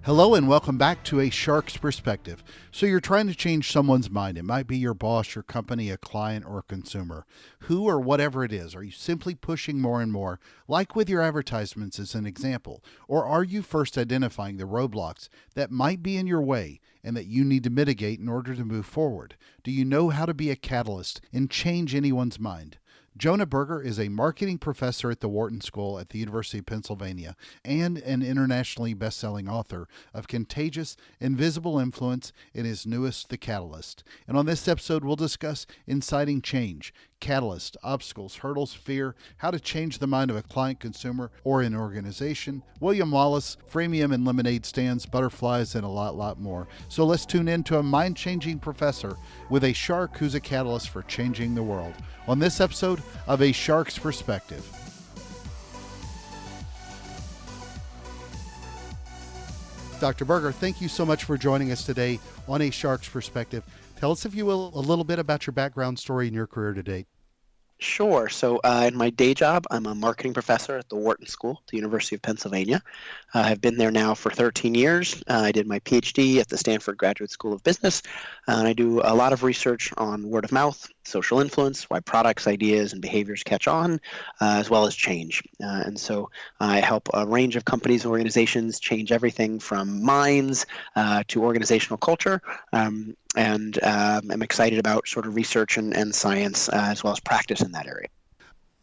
Hello and welcome back to A Shark's Perspective. So you're trying to change someone's mind. It might be your boss, your company, a client, or a consumer. Who or whatever it is, are you simply pushing more and more, like with your advertisements as an example? Or are you first identifying the roadblocks that might be in your way and that you need to mitigate in order to move forward? Do you know how to be a catalyst and change anyone's mind? Jonah Berger is a marketing professor at the Wharton School at the University of Pennsylvania and an internationally best-selling author of Contagious, Invisible Influence in his newest, The Catalyst. And on this episode, we'll discuss inciting change, catalyst, obstacles, hurdles, fear, how to change the mind of a client, consumer, or an organization, William Wallace, freemium and lemonade stands, butterflies, and a lot more. So let's tune in to a mind-changing professor with a shark who's a catalyst for changing the world on this episode of A Shark's Perspective. Dr. Berger, thank you so much for joining us today on A Shark's Perspective. Tell us, if you will, a little bit about your background story and your career to date. Sure. So in my day job, I'm a marketing professor at the Wharton School at the University of Pennsylvania. I've been there now for 13 years. I did my PhD at the Stanford Graduate School of Business, and I do a lot of research on word of mouth, social influence, why products, ideas, and behaviors catch on, as well as change. And so I help a range of companies and organizations change everything from minds to organizational culture. And I'm excited about sort of research and science as well as practice in that area.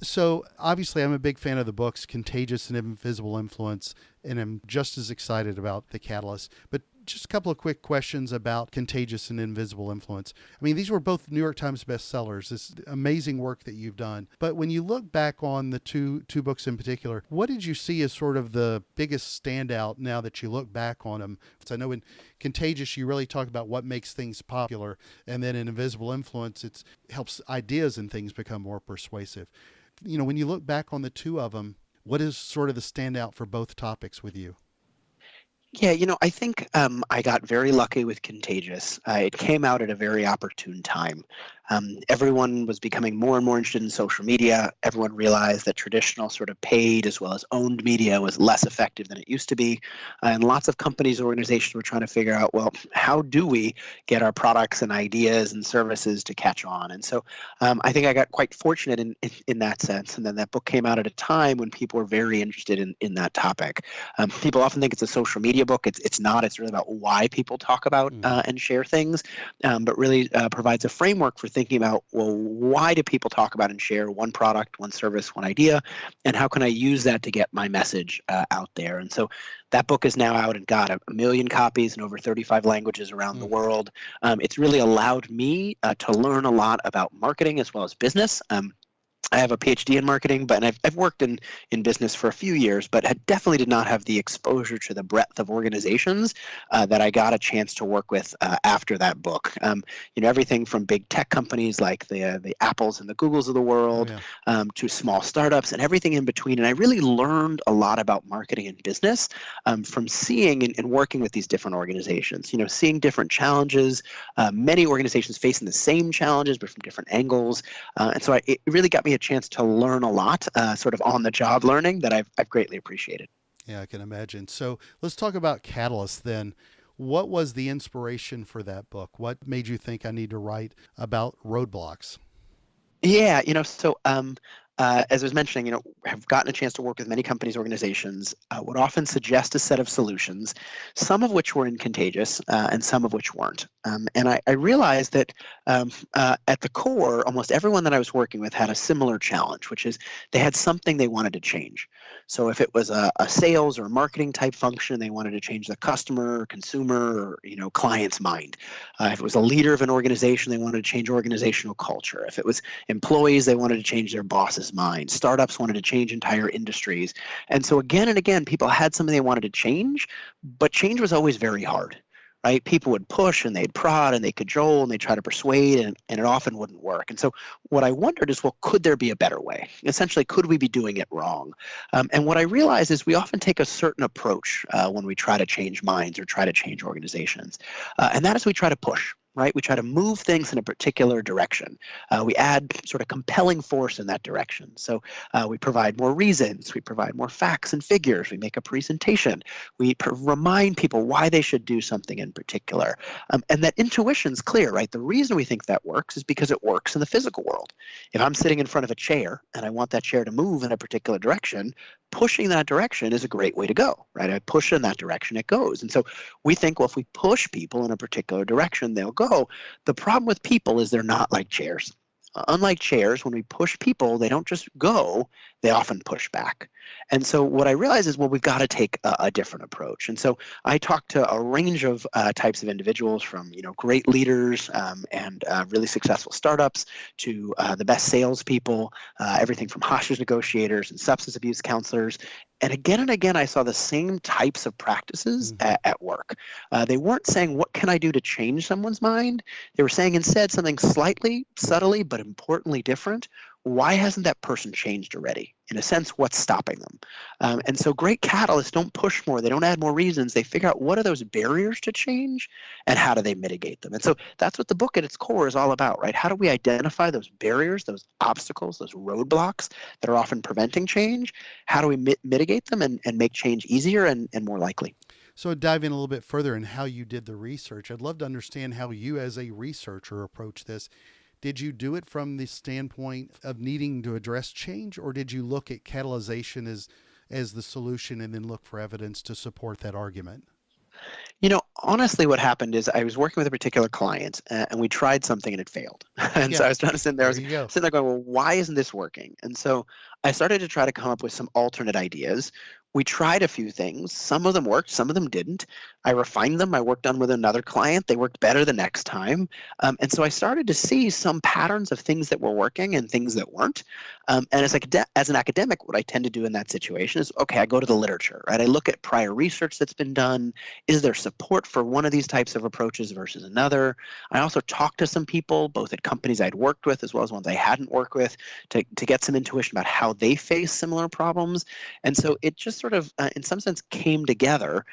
So obviously I'm a big fan of the books Contagious and Invisible Influence, and I'm just as excited about The Catalyst. But just a couple of quick questions about Contagious and Invisible Influence. I mean, these were both New York Times bestsellers. This amazing work that you've done. But when you look back on the two books in particular, what did you see as sort of the biggest standout now that you look back on them? Because I know in Contagious, you really talk about what makes things popular. And then in Invisible Influence, it helps ideas and things become more persuasive. You know, when you look back on the two of them, what is sort of the standout for both topics with you? Yeah, I think I got very lucky with Contagious. It came out at a very opportune time. Everyone was becoming more and more interested in social media. Everyone realized that traditional sort of paid as well as owned media was less effective than it used to be. And lots of companies and organizations were trying to figure out, well, how do we get our products and ideas and services to catch on? And so I think I got quite fortunate in that sense. And then that book came out at a time when people were very interested in that topic. People often think it's a social media book. It's not. It's really about why people talk about and share things, but really provides a framework for thinking about, well, why do people talk about and share one product, one service, one idea, and how can I use that to get my message out there? And so that book is now out and got a million copies in over 35 languages around the world. It's really allowed me to learn a lot about marketing as well as business. I have a PhD in marketing, but I've worked in business for a few years, but I definitely did not have the exposure to the breadth of organizations that I got a chance to work with after that book. Everything from big tech companies like the Apples and the Googles of the world to small startups and everything in between. And I really learned a lot about marketing and business from seeing and working with these different organizations. Seeing different challenges, many organizations facing the same challenges, but from different angles. And so it really got me a chance to learn a lot, sort of on-the-job learning that I've greatly appreciated. Yeah, I can imagine. So let's talk about Catalyst then. What was the inspiration for that book? What made you think I need to write about roadblocks? Yeah, as I was mentioning, have gotten a chance to work with many companies, organizations, would often suggest a set of solutions, some of which were in Contagious and some of which weren't. And I realized that at the core, almost everyone that I was working with had a similar challenge, which is they had something they wanted to change. So if it was a sales or marketing type function, they wanted to change the customer, or consumer, or client's mind. If it was a leader of an organization, they wanted to change organizational culture. If it was employees, they wanted to change their boss's mind. Startups wanted to change entire industries. And so again and again, people had something they wanted to change, but change was always very hard. Right? People would push and they'd prod and they cajole and they'd try to persuade and it often wouldn't work. And so what I wondered is, well, could there be a better way? Essentially, could we be doing it wrong? And what I realized is we often take a certain approach when we try to change minds or try to change organizations. And that is we try to push. right? We try to move things in a particular direction. We add sort of compelling force in that direction. So we provide more reasons, we provide more facts and figures, we make a presentation, we remind people why they should do something in particular. And that intuition's clear, right? The reason we think that works is because it works in the physical world. If I'm sitting in front of a chair and I want that chair to move in a particular direction, pushing that direction is a great way to go, right? I push in that direction, it goes. And so we think, well, if we push people in a particular direction, they'll go. The problem with people is they're not like chairs. Unlike chairs, when we push people, they don't just go, they often push back. And so what I realize is, well, we've got to take a different approach. And so I talk to a range of types of individuals, from great leaders and really successful startups to the best salespeople, everything from hostage negotiators and substance abuse counselors. And again, I saw the same types of practices at work. They weren't saying, what can I do to change someone's mind? They were saying instead something slightly, subtly, but importantly different. Why hasn't that person changed already? In a sense, what's stopping them? And so great catalysts don't push more. They don't add more reasons. They figure out what are those barriers to change and how do they mitigate them. And so that's what the book at its core is all about, right? How do we identify those barriers, those obstacles, those roadblocks that are often preventing change? How do we mitigate them and make change easier and more likely? So dive in a little bit further in how you did the research. I'd love to understand how you as a researcher approach this. Did you do it from the standpoint of needing to address change, or did you look at catalyzation as the solution and then look for evidence to support that argument? Honestly, what happened is I was working with a particular client and we tried something and it failed. And so Yeah, I was trying to sit there, I there was you go. sitting there going, well, why isn't this working? And so I started to try to come up with some alternate ideas. We tried a few things. Some of them worked, some of them didn't. I refined them. I worked on with another client. They worked better the next time. And so I started to see some patterns of things that were working and things that weren't. And as an academic, what I tend to do in that situation is, okay, I go to the literature, right? I look at prior research that's been done. Is there support for one of these types of approaches versus another? I also talked to some people, both at companies I'd worked with as well as ones I hadn't worked with, to get some intuition about how they face similar problems. And so it just sort of, in some sense, came together,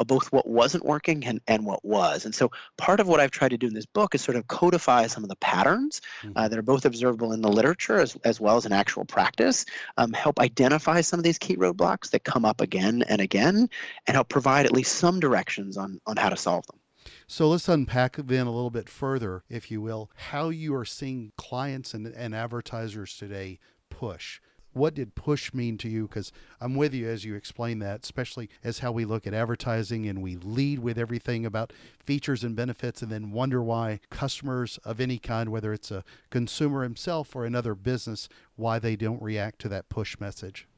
both what wasn't working and what was. And so part of what I've tried to do in this book is sort of codify some of the patterns Mm-hmm. that are both observable in the literature as well as in actual practice, help identify some of these key roadblocks that come up again and again, and help provide at least some directions on how to solve them. So let's unpack then a little bit further, if you will, how you are seeing clients and advertisers today push. What did push mean to you? Because I'm with you as you explain that, especially as how we look at advertising and we lead with everything about features and benefits and then wonder why customers of any kind, whether it's a consumer himself or another business, why they don't react to that push message.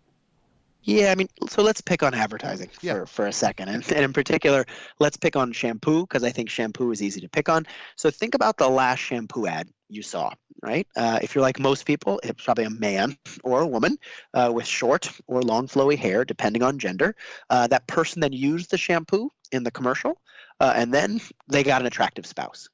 Yeah, I mean, so let's pick on advertising Yeah. for a second. And in particular, let's pick on shampoo because I think shampoo is easy to pick on. So think about the last shampoo ad you saw, right? If you're like most people, it's probably a man or a woman with short or long flowy hair, depending on gender. That person then used the shampoo in the commercial, and then they got an attractive spouse,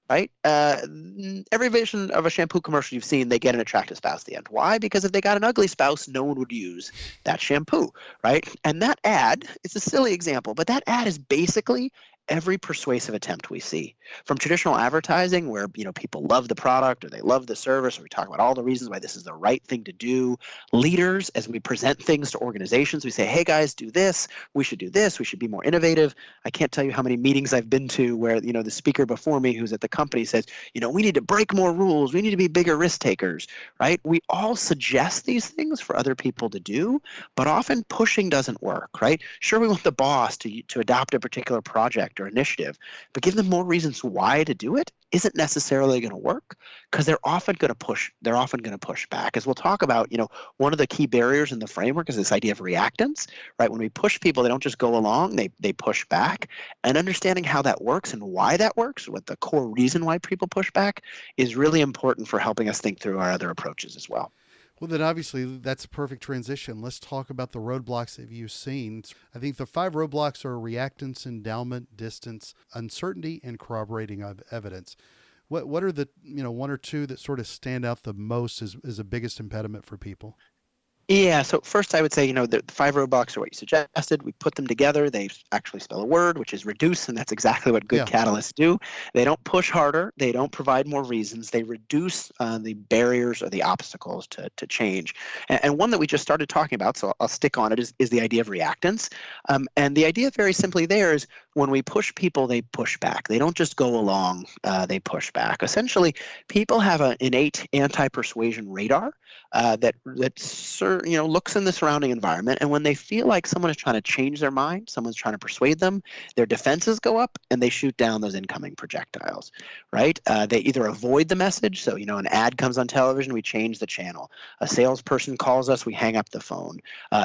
right? Every version of a shampoo commercial you've seen, they get an attractive spouse at the end. Why? Because if they got an ugly spouse, no one would use that shampoo, right? And that ad, it's a silly example, but that ad is basically every persuasive attempt we see from traditional advertising where people love the product or they love the service, or we talk about all the reasons why this is the right thing to do. Leaders, as we present things to organizations, we say, hey guys, do this, we should do this, we should be more innovative. I can't tell you how many meetings I've been to where the speaker before me who's at the company says, we need to break more rules, we need to be bigger risk takers, right? We all suggest these things for other people to do, but often pushing doesn't work, right? Sure, we want the boss to adopt a particular project or initiative, but give them more reasons why to do it isn't necessarily going to work because they're often going to push back. As we'll talk about, one of the key barriers in the framework is this idea of reactance, right? When we push people, they don't just go along, they push back. And understanding how that works and why that works, what the core reason why people push back, is really important for helping us think through our other approaches as well. Well, then obviously that's a perfect transition. Let's talk about the roadblocks that you've seen. I think the five roadblocks are reactance, endowment, distance, uncertainty, and corroborating evidence. What are the one or two that sort of stand out the most as the biggest impediment for people? Yeah, so first I would say, the 5 roadblocks are what you suggested. We put them together. They actually spell a word, which is reduce, and that's exactly what good Yeah. catalysts do. They don't push harder. They don't provide more reasons. They reduce the barriers or the obstacles to change. And one that we just started talking about, so I'll stick on it, is the idea of reactance. And the idea very simply there is when we push people, they push back. They don't just go along, they push back. Essentially, people have an innate anti-persuasion radar that looks in the surrounding environment, and when they feel like someone is trying to change their mind, someone's trying to persuade them, their defenses go up and they shoot down those incoming projectiles, right? They either avoid the message, so an ad comes on television, we change the channel. A salesperson calls us, we hang up the phone.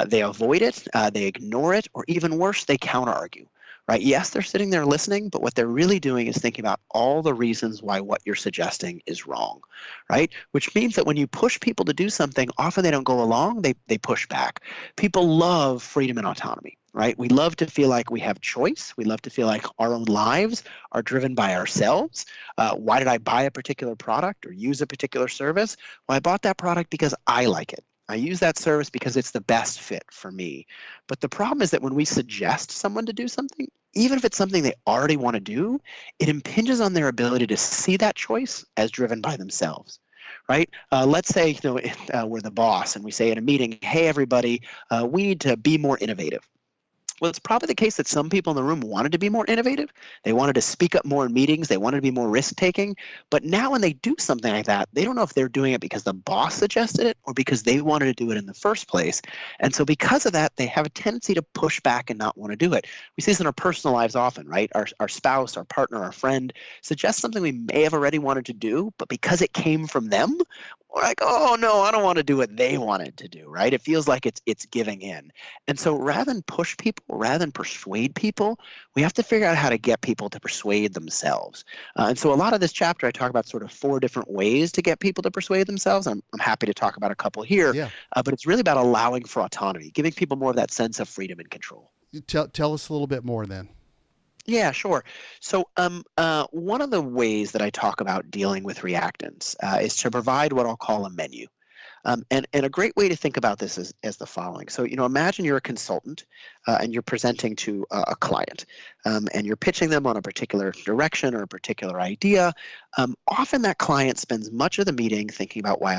They avoid it, they ignore it, or even worse, they counter argue. Right? Yes, they're sitting there listening, but what they're really doing is thinking about all the reasons why what you're suggesting is wrong, right? Which means that when you push people to do something, often they don't go along, they push back. People love freedom and autonomy, right? We love to feel like we have choice. We love to feel like our own lives are driven by ourselves. Why did I buy a particular product or use a particular service? Well, I bought that product because I like it. I use that service because it's the best fit for me. But the problem is that when we suggest someone to do something, even if it's something they already want to do, it impinges on their ability to see that choice as driven by themselves. Right? Let's say we're the boss and we say in a meeting, "Hey, everybody, we need to be more innovative." Well, it's probably the case that some people in the room wanted to be more innovative. They wanted to speak up more in meetings. They wanted to be more risk-taking. But now when they do something like that, they don't know if they're doing it because the boss suggested it or because they wanted to do it in the first place. And so because of that, they have a tendency to push back and not want to do it. We see this in our personal lives often, right? Our spouse, our partner, our friend suggests something we may have already wanted to do, but because it came from them, we're like, oh, no, I don't want to do what they wanted to do, right? It feels like it's giving in. And so rather than push people, rather than persuade people, we have to figure out how to get people to persuade themselves. And so a lot of this chapter, I talk about sort of 4 different ways to get people to persuade themselves. I'm happy to talk about a couple here, Yeah. but it's really about allowing for autonomy, giving people more of that sense of freedom and control. Tell us a little bit more then. Yeah, sure. So, one of the ways that I talk about dealing with reactants is to provide what I'll call a menu. And a great way to think about this is as the following. So, imagine you're a consultant and you're presenting to a client and you're pitching them on a particular direction or a particular idea. Often that client spends much of the meeting thinking about why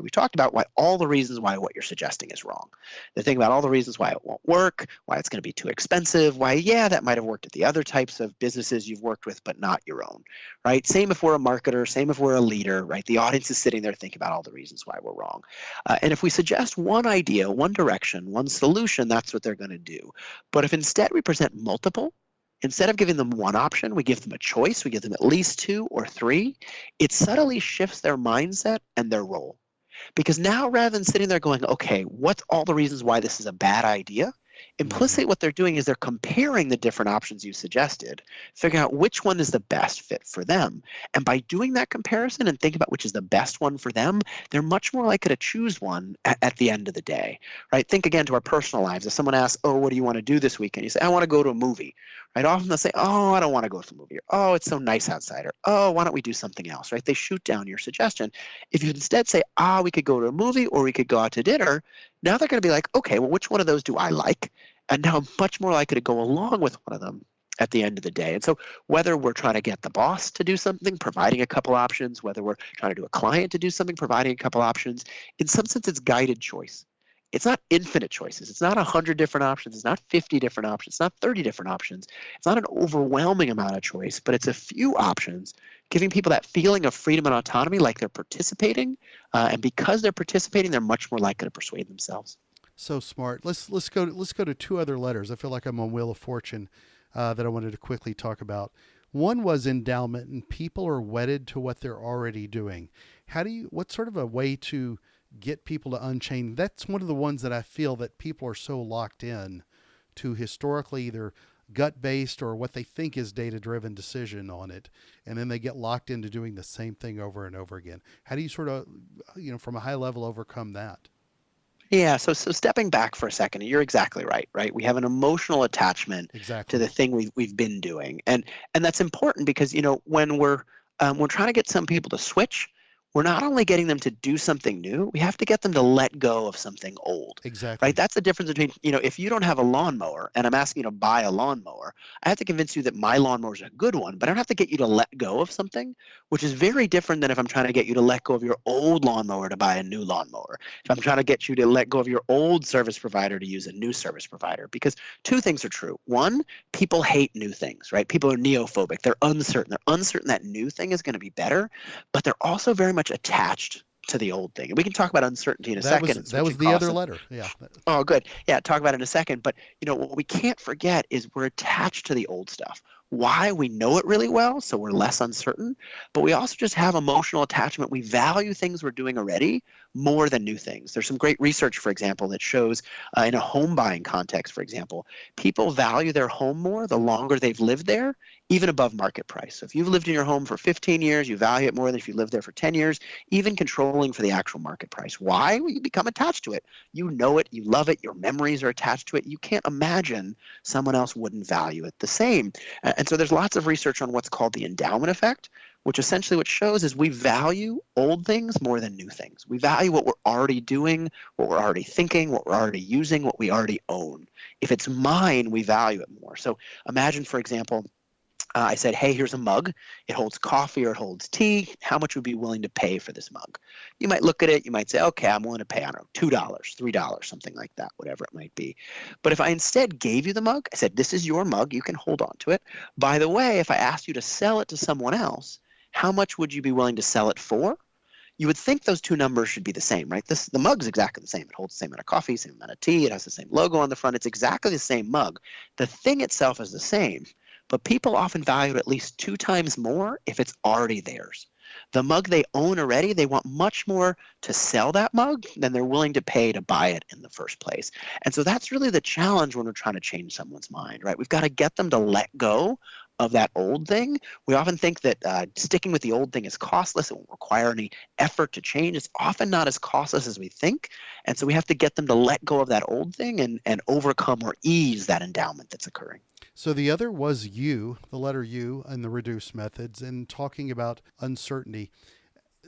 we talked about why all the reasons why what you're suggesting is wrong. They think about all the reasons why it won't work, why it's going to be too expensive, why, yeah, that might have worked at the other types of businesses you've worked with, but not your own, right? Same if we're a marketer, same if we're a leader, right? The audience is sitting there thinking about all the reasons why we're wrong. And if we suggest one idea, one direction, one solution, that's what they're going to do. But if instead we present multiple, instead of giving them one option, we give them a choice, we give them at least 2 or 3, it subtly shifts their mindset and their role. Because now rather than sitting there going, okay, what's all the reasons why this is a bad idea? Mm-hmm. Implicitly, what they're doing is they're comparing the different options you suggested, figuring out which one is the best fit for them. And by doing that comparison and thinking about which is the best one for them, they're much more likely to choose one at the end of the day, right? Think again to our personal lives. If someone asks, oh, what do you want to do this weekend? You say, I want to go to a movie, right? Often they'll say, oh, I don't want to go to a movie. Or, oh, it's so nice outside. Or, oh, why don't we do something else, right? They shoot down your suggestion. If you instead say, we could go to a movie or we could go out to dinner, now they're going to be like, okay, well, which one of those do I like? And now I'm much more likely to go along with one of them at the end of the day. And so whether we're trying to get the boss to do something, providing a couple options, whether we're trying to do a client to do something, providing a couple options, in some sense it's guided choice. It's not infinite choices. It's not 100 different options. It's not 50 different options. It's not 30 different options. It's not an overwhelming amount of choice, but it's a few options, giving people that feeling of freedom and autonomy like they're participating. And because they're participating, they're much more likely to persuade themselves. So smart. Let's go to 2 other letters. I feel like I'm on Wheel of Fortune that I wanted to quickly talk about. One was endowment, and people are wedded to what they're already doing. What sort of a way to get people to unchain? That's one of the ones that I feel that people are so locked in to historically either gut based or what they think is data driven decision on it. And then they get locked into doing the same thing over and over again. How do you sort of, from a high level overcome that? Yeah, so stepping back for a second, you're exactly right, right? We have an emotional attachment to Exactly. the thing we've been doing. And that's important because, when we're trying to get some people to switch, we're not only getting them to do something new, we have to get them to let go of something old, right? Exactly. That's the difference between, if you don't have a lawnmower and I'm asking you to buy a lawnmower, I have to convince you that my lawnmower is a good one, but I don't have to get you to let go of something, which is very different than if I'm trying to get you to let go of your old lawnmower to buy a new lawnmower. If I'm trying to get you to let go of your old service provider to use a new service provider, because two things are true. One, people hate new things, right? People are neophobic. They're uncertain. They're uncertain that new thing is going to be better, but they're also very much attached to the old thing. And we can talk about uncertainty in a That was second and that was switching the costs. other letter. Yeah. Oh, good. Yeah, talk about it in a second. But what we can't forget is we're attached to the old stuff. Why? We know it really well, so we're less uncertain. But we also just have emotional attachment. We value things we're doing already more than new things. There's some great research, for example, that shows in a home buying context, for example, people value their home more the longer they've lived there, even above market price. So if you've lived in your home for 15 years, you value it more than if you lived there for 10 years, even controlling for the actual market price. Why? Well, you become attached to it. You know it, you love it, your memories are attached to it. You can't imagine someone else wouldn't value it the same. And so there's lots of research on what's called the endowment effect, which essentially what shows is we value old things more than new things. We value what we're already doing, what we're already thinking, what we're already using, what we already own. If it's mine, we value it more. So imagine, for example, I said, hey, here's a mug. It holds coffee or it holds tea. How much would you be willing to pay for this mug? You might look at it. You might say, okay, I'm willing to pay, I don't know, $2, $3, something like that, whatever it might be. But if I instead gave you the mug, I said, this is your mug. You can hold on to it. By the way, if I asked you to sell it to someone else, how much would you be willing to sell it for? You would think those two numbers should be the same, right? The mug's exactly the same. It holds the same amount of coffee, same amount of tea. It has the same logo on the front. It's exactly the same mug. The thing itself is the same, but people often value it at least 2 times more if it's already theirs. The mug they own already, they want much more to sell that mug than they're willing to pay to buy it in the first place. And so that's really the challenge when we're trying to change someone's mind, right? We've got to get them to let go of that old thing. We often think that sticking with the old thing is costless. It won't require any effort to change. It's often not as costless as we think. And so we have to get them to let go of that old thing and overcome or ease that endowment that's occurring. So the other was U, the letter U, and the reduce methods, and talking about uncertainty.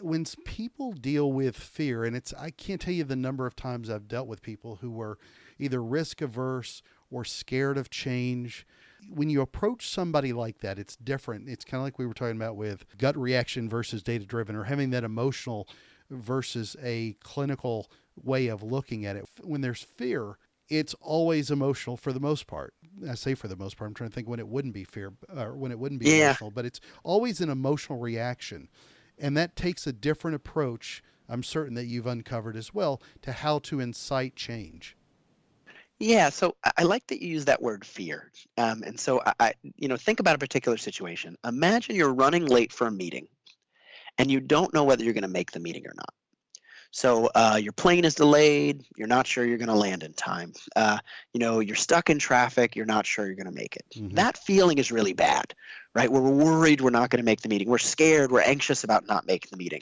When people deal with fear, and I can't tell you the number of times I've dealt with people who were either risk averse or scared of change. When you approach somebody like that, it's different. It's kind of like we were talking about with gut reaction versus data driven, or having that emotional versus a clinical way of looking at it. When there's fear, it's always emotional for the most part. I say for the most part, I'm trying to think when it wouldn't be fear or when it wouldn't be Yeah. emotional, but it's always an emotional reaction. And that takes a different approach, I'm certain that you've uncovered as well, to how to incite change. Yeah, so I like that you use that word fear. And so think about a particular situation. Imagine you're running late for a meeting and you don't know whether you're going to make the meeting or not. So your plane is delayed. You're not sure you're going to land in time. You're stuck in traffic. You're not sure you're going to make it. Mm-hmm. That feeling is really bad, right? We're worried we're not going to make the meeting. We're scared. We're anxious about not making the meeting.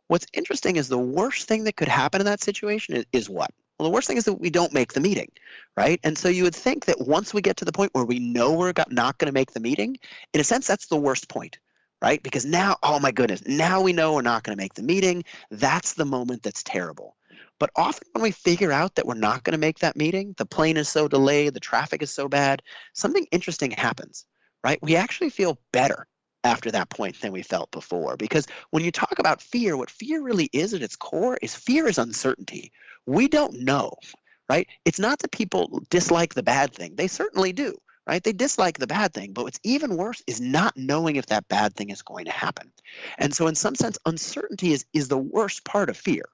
What's interesting is the worst thing that could happen in that situation is what? Well, the worst thing is that we don't make the meeting, right? And so you would think that once we get to the point where we know we're not going to make the meeting, in a sense, that's the worst point, right? Because now, oh my goodness, now we know we're not going to make the meeting. That's the moment that's terrible. But often when we figure out that we're not going to make that meeting, the plane is so delayed, the traffic is so bad, something interesting happens, right? We actually feel better after that point than we felt before. Because when you talk about fear, what fear really is at its core is fear is uncertainty. We don't know, right? It's not that people dislike the bad thing. They certainly do, right? They dislike the bad thing. But what's even worse is not knowing if that bad thing is going to happen. And so in some sense, uncertainty is the worst part of fear.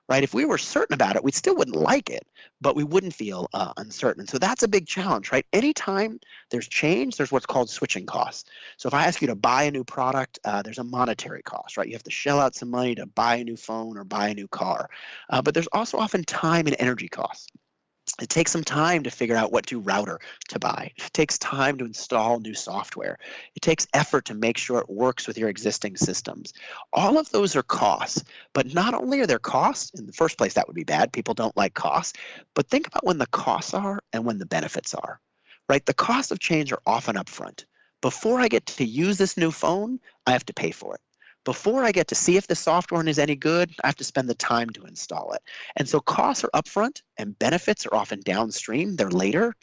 Right? If we were certain about it, we still wouldn't like it, but we wouldn't feel uncertain. So that's a big challenge, right? Anytime there's change, there's what's called switching costs. So if I ask you to buy a new product, there's a monetary cost, right? You have to shell out some money to buy a new phone or buy a new car. But there's also often time and energy costs. It takes some time to figure out what new router to buy. It takes time to install new software. It takes effort to make sure it works with your existing systems. All of those are costs, but not only are there costs, in the first place that would be bad, people don't like costs, but think about when the costs are and when the benefits are, right? The costs of change are often upfront. Before I get to use this new phone, I have to pay for it. Before I get to see if the software is any good, I have to spend the time to install it. And so costs are upfront and benefits are often downstream. They're later,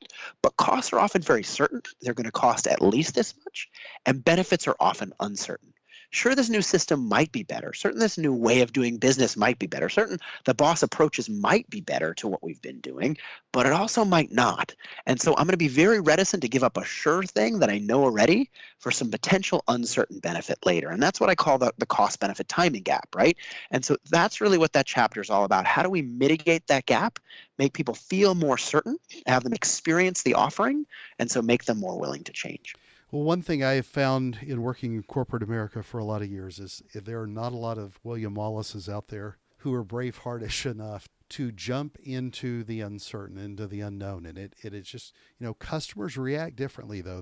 but costs are often very certain. They're going to cost at least this much, and benefits are often uncertain. Sure, this new system might be better. Certain this new way of doing business might be better. Certain the boss approaches might be better to what we've been doing, but it also might not. And so I'm going to be very reticent to give up a sure thing that I know already for some potential uncertain benefit later. And that's what I call the cost benefit timing gap, right? And so that's really what that chapter is all about. How do we mitigate that gap, make people feel more certain, have them experience the offering, and so make them more willing to change? Well, one thing I have found in working in corporate America for a lot of years is there are not a lot of William Wallaces out there who are braveheartish enough to jump into the uncertain, into the unknown. And it is just, customers react differently though.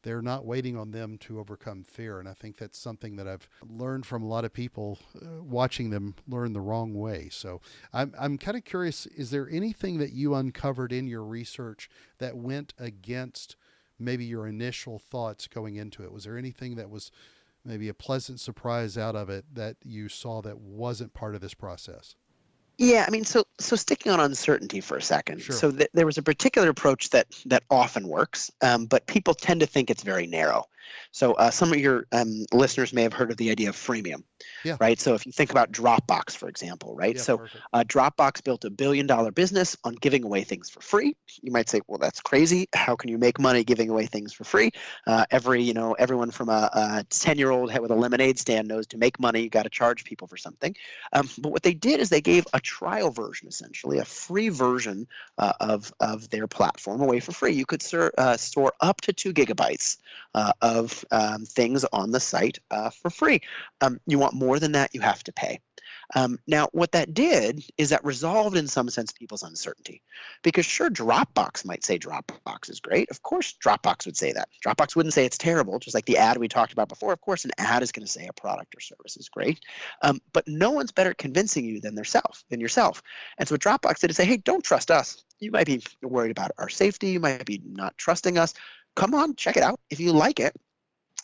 They're not waiting on them to overcome fear. And I think that's something that I've learned from a lot of people watching them learn the wrong way. So I'm kind of curious, is there anything that you uncovered in your research that went against maybe your initial thoughts going into it? Was there anything that was maybe a pleasant surprise out of it that you saw that wasn't part of this process? Yeah, I mean, so sticking on uncertainty for a second. Sure. So there was a particular approach that often works, but people tend to think it's very narrow. So some of your listeners may have heard of the idea of freemium, Yeah. right? So if you think about Dropbox, for example, right? Yeah. So Perfect. Dropbox built $1 billion business on giving away things for free. You might say, well, that's crazy. How can you make money giving away things for free? Everyone from a 10-year-old with a lemonade stand knows to make money, you got to charge people for something. But what they did is they gave a trial version, essentially a free version of their platform away for free. You could store up to 2 gigabytes of things on the site for free. You want more than that, you have to pay. Now, what that did is that resolved in some sense people's uncertainty. Because sure, Dropbox might say Dropbox is great. Of course, Dropbox would say that. Dropbox wouldn't say it's terrible, just like the ad we talked about before. Of course, an ad is going to say a product or service is great. But no one's better at convincing you than yourself. And so what Dropbox did is say, hey, don't trust us. You might be worried about our safety. You might be not trusting us. Come on, check it out. If you like it,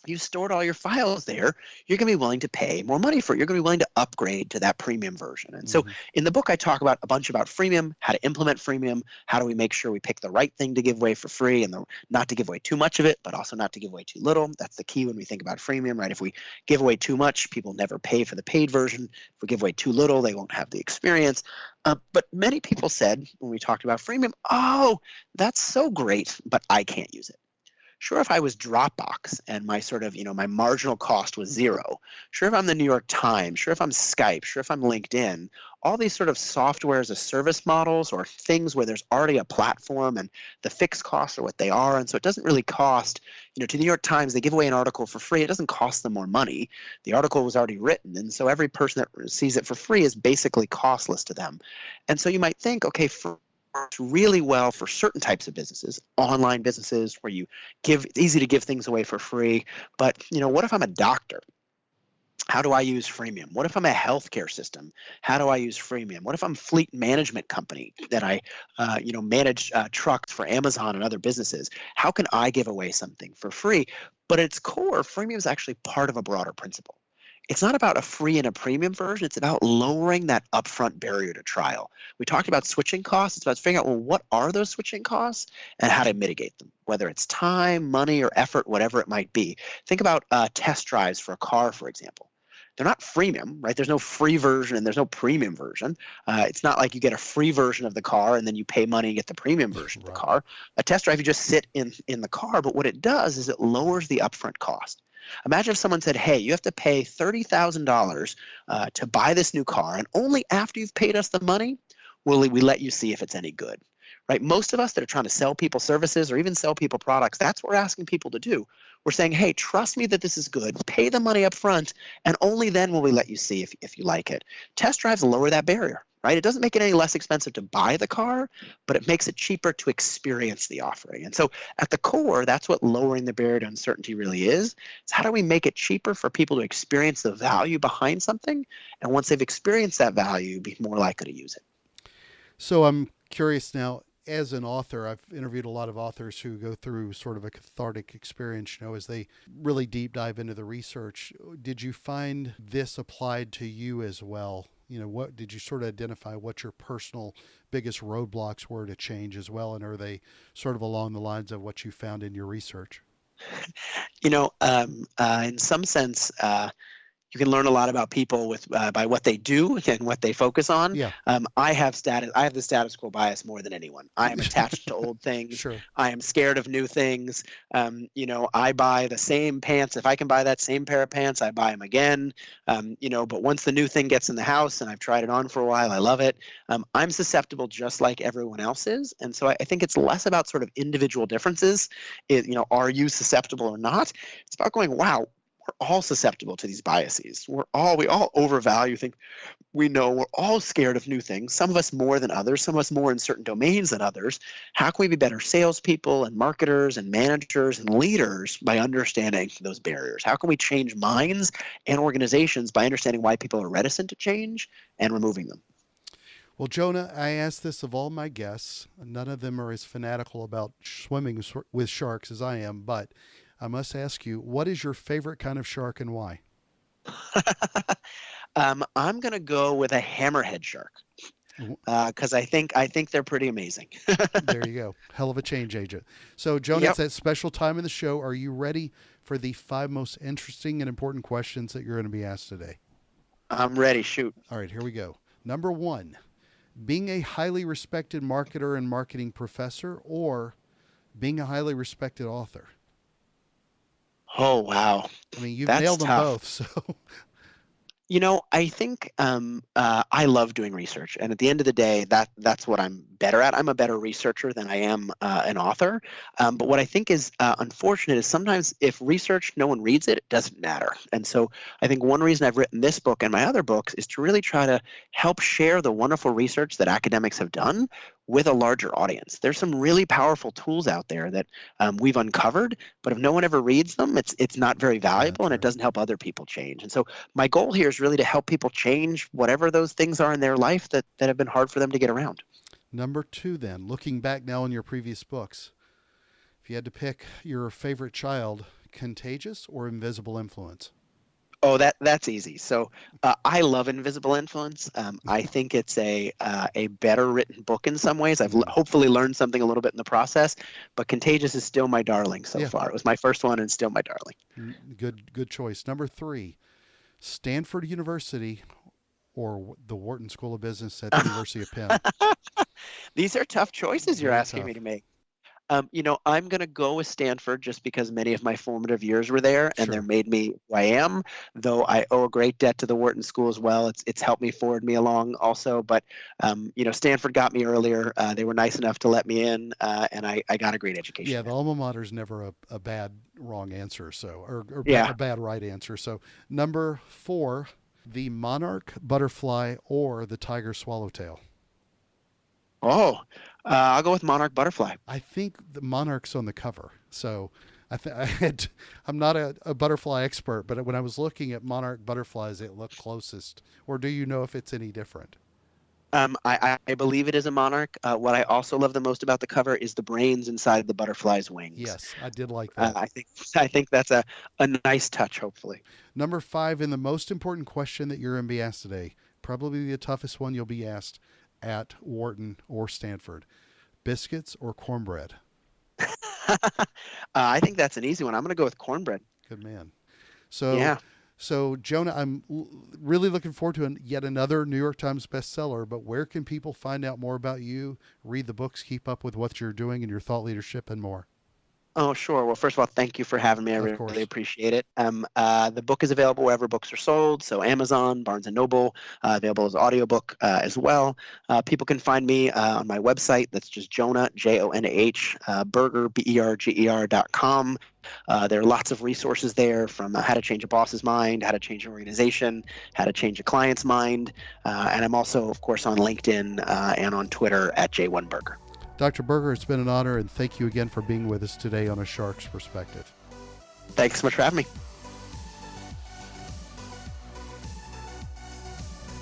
you stored all your files there, you're going to be willing to pay more money for it. You're going to be willing to upgrade to that premium version. And so in the book, I talk about a bunch about freemium, how to implement freemium, how do we make sure we pick the right thing to give away for free and not to give away too much of it, but also not to give away too little. That's the key when we think about freemium, right? If we give away too much, people never pay for the paid version. If we give away too little, they won't have the experience. But many people said when we talked about freemium, oh, that's so great, but I can't use it. Sure, if I was Dropbox and my my marginal cost was zero, sure if I'm the New York Times, sure if I'm Skype, sure if I'm LinkedIn, all these sort of software as a service models or things where there's already a platform and the fixed costs are what they are. And so it doesn't really cost, to the New York Times, they give away an article for free. It doesn't cost them more money. The article was already written. And so every person that sees it for free is basically costless to them. And so you might think, okay, works really well for certain types of businesses, online businesses where it's easy to give things away for free. But what if I'm a doctor? How do I use freemium? What if I'm a healthcare system? How do I use freemium? What if I'm a fleet management company that I manage trucks for Amazon and other businesses? How can I give away something for free? But at its core, freemium is actually part of a broader principle. It's not about a free and a premium version. It's about lowering that upfront barrier to trial. We talked about switching costs. It's about figuring out, well, what are those switching costs and how to mitigate them, whether it's time, money, or effort, whatever it might be. Think about test drives for a car, for example. They're not freemium, right? There's no free version and there's no premium version. It's not like you get a free version of the car and then you pay money and get the premium version of the car. A test drive, you just sit in the car, but what it does is it lowers the upfront cost. Imagine if someone said, hey, you have to pay $30,000 to buy this new car, and only after you've paid us the money will we let you see if it's any good. Right? Most of us that are trying to sell people services or even sell people products, that's what we're asking people to do. We're saying, hey, trust me that this is good. Pay the money up front, and only then will we let you see if you like it. Test drives lower that barrier. Right? It doesn't make it any less expensive to buy the car, but it makes it cheaper to experience the offering. And so at the core, that's what lowering the barrier to uncertainty really is. It's how do we make it cheaper for people to experience the value behind something? And once they've experienced that value, be more likely to use it. So I'm curious now, as an author, I've interviewed a lot of authors who go through sort of a cathartic experience, as they really deep dive into the research. Did you find this applied to you as well? What did you sort of identify what your personal biggest roadblocks were to change as well? And are they sort of along the lines of what you found in your research? In some sense, you can learn a lot about people with by what they do and what they focus on. Yeah, I have the status quo bias more than anyone. I am attached to old things. sure. I am scared of new things. I buy the same pants. If I can buy that same pair of pants, I buy them again. But once the new thing gets in the house and I've tried it on for a while, I love it. I'm susceptible just like everyone else is. And so I think it's less about sort of individual differences. Are you susceptible or not? It's about going, wow, we're all susceptible to these biases. We all overvalue things. We're all scared of new things. Some of us more than others. Some of us more in certain domains than others. How can we be better salespeople and marketers and managers and leaders by understanding those barriers? How can we change minds and organizations by understanding why people are reticent to change and removing them? Well, Jonah, I ask this of all my guests. None of them are as fanatical about swimming with sharks as I am, but I must ask you, what is your favorite kind of shark and why? I'm going to go with a hammerhead shark because I think they're pretty amazing. There you go. Hell of a change agent. So, Jonah, Yep. it's that special time in the show. Are you ready for the 5 most interesting and important questions that you're going to be asked today? I'm ready. Shoot. All right, here we go. Number 1, being a highly respected marketer and marketing professor or being a highly respected author? Oh, wow. I mean, you've That's nailed them tough. both. So, I think I love doing research, and at the end of the day, that's what I'm better at. I'm a better researcher than I am an author. But what I think is unfortunate is sometimes if research no one reads it, it doesn't matter. And so I think one reason I've written this book and my other books is to really try to help share the wonderful research that academics have done with a larger audience. There's some really powerful tools out there that we've uncovered, but if no one ever reads them, it's not very valuable and it doesn't help other people change. And so my goal here is really to help people change whatever those things are in their life that have been hard for them to get around. number 2, then, looking back now on your previous books, if you had to pick your favorite child, Contagious or Invisible Influence? Oh, that's easy. So I love Invisible Influence. I think it's a better written book in some ways. I've hopefully learned something a little bit in the process, but Contagious is still my darling so far. It was my first one and still my darling. Good choice. Number 3, Stanford University or the Wharton School of Business at the University of Penn? These are tough choices you're Very asking tough. me to make. I'm going to go with Stanford just because many of my formative years were there and they Sure. made me who I am, though I owe a great debt to the Wharton School as well. It's helped me forward me along also. But, Stanford got me earlier. They were nice enough to let me in, and I got a great education. Yeah, the alma mater is never a bad wrong answer, or Yeah. a bad right answer. So, number 4, the monarch butterfly or the tiger swallowtail? Oh, I'll go with Monarch Butterfly. I think the monarch's on the cover. So, I'm not a butterfly expert, but when I was looking at monarch butterflies, it looked closest. Or do you know if it's any different? I believe it is a monarch. What I also love the most about the cover is the brains inside the butterfly's wings. Yes, I did like that. I think that's a nice touch, hopefully. Number 5, and the most important question that you're going to be asked today, probably the toughest one you'll be asked at Wharton or Stanford: biscuits or cornbread? I think that's an easy one. I'm going to go with cornbread. Good man. So, Yeah. so Jonah, I'm really looking forward to yet another New York Times bestseller. But where can people find out more about you, read the books, keep up with what you're doing and your thought leadership, and more? Oh, sure. Well, first of all, thank you for having me. I Of course. really appreciate it. The book is available wherever books are sold, so Amazon, Barnes & Noble, available as audiobook as well. People can find me on my website. That's just Jonah, Jonah, Berger, BERGER.com. There are lots of resources there, from how to change a boss's mind, how to change an organization, how to change a client's mind. And I'm also, of course, on LinkedIn and on Twitter at J1Berger. Dr. Berger, it's been an honor, and thank you again for being with us today on A Shark's Perspective. Thanks so much for having me.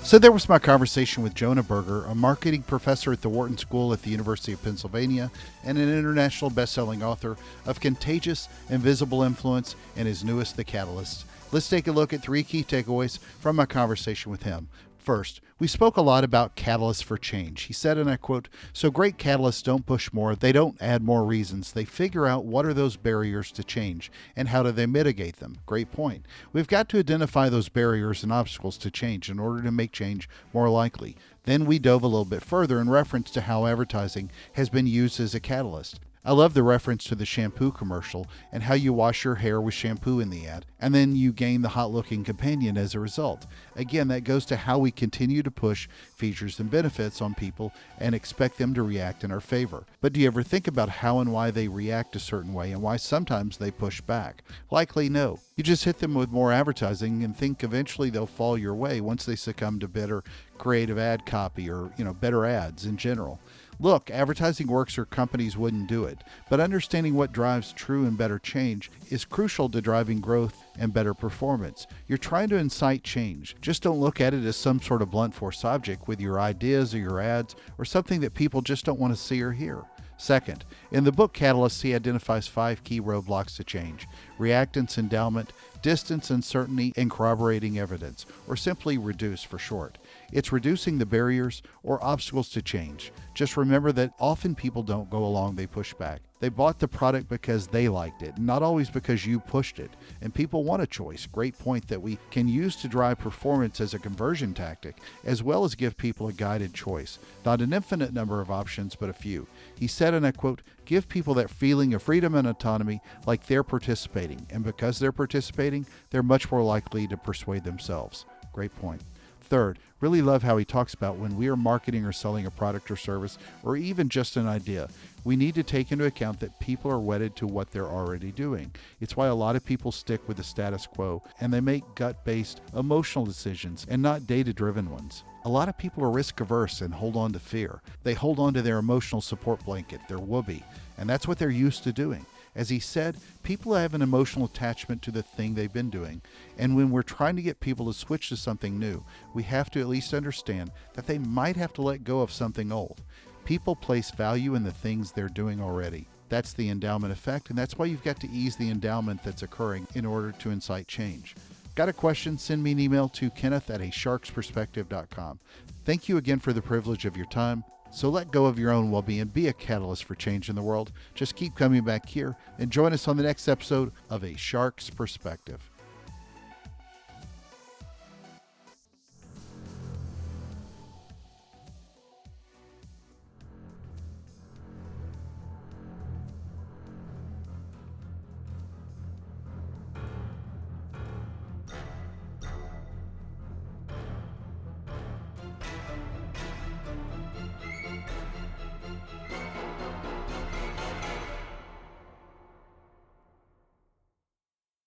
So there was my conversation with Jonah Berger, a marketing professor at the Wharton School at the University of Pennsylvania and an international best-selling author of Contagious, Invisible Influence, and his newest, The Catalyst. Let's take a look at 3 key takeaways from my conversation with him. First, we spoke a lot about catalysts for change. He said, and I quote, "So great catalysts don't push more, they don't add more reasons. They figure out what are those barriers to change and how do they mitigate them." Great point. We've got to identify those barriers and obstacles to change in order to make change more likely. Then we dove a little bit further in reference to how advertising has been used as a catalyst. I love the reference to the shampoo commercial and how you wash your hair with shampoo in the ad, and then you gain the hot-looking companion as a result. Again, that goes to how we continue to push features and benefits on people and expect them to react in our favor. But do you ever think about how and why they react a certain way and why sometimes they push back? Likely no. You just hit them with more advertising and think eventually they'll fall your way once they succumb to better creative ad copy or, better ads in general. Look, advertising works or companies wouldn't do it, but understanding what drives true and better change is crucial to driving growth and better performance. You're trying to incite change. Just don't look at it as some sort of blunt force object with your ideas or your ads or something that people just don't want to see or hear. Second, in the book Catalyst, he identifies 5 key roadblocks to change: reactance, endowment, distance, uncertainty, and corroborating evidence, or simply REDUCE for short. It's reducing the barriers or obstacles to change. Just remember that often people don't go along, they push back. They bought the product because they liked it, not always because you pushed it. And people want a choice. Great point that we can use to drive performance as a conversion tactic, as well as give people a guided choice. Not an infinite number of options, but a few. He said, and I quote, "Give people that feeling of freedom and autonomy like they're participating. And because they're participating, they're much more likely to persuade themselves." Great point. Third, really love how he talks about when we are marketing or selling a product or service, or even just an idea, we need to take into account that people are wedded to what they're already doing. It's why a lot of people stick with the status quo and they make gut-based, emotional decisions and not data-driven ones. A lot of people are risk-averse and hold on to fear. They hold on to their emotional support blanket, their whoopee, and that's what they're used to doing. As he said, people have an emotional attachment to the thing they've been doing, and when we're trying to get people to switch to something new, we have to at least understand that they might have to let go of something old. People place value in the things they're doing already. That's the endowment effect, and that's why you've got to ease the endowment that's occurring in order to incite change. Got a question? Send me an email to kenneth@asharksperspective.com. Thank you again for the privilege of your time. So let go of your own well-being. Be a catalyst for change in the world. Just keep coming back here and join us on the next episode of A Shark's Perspective.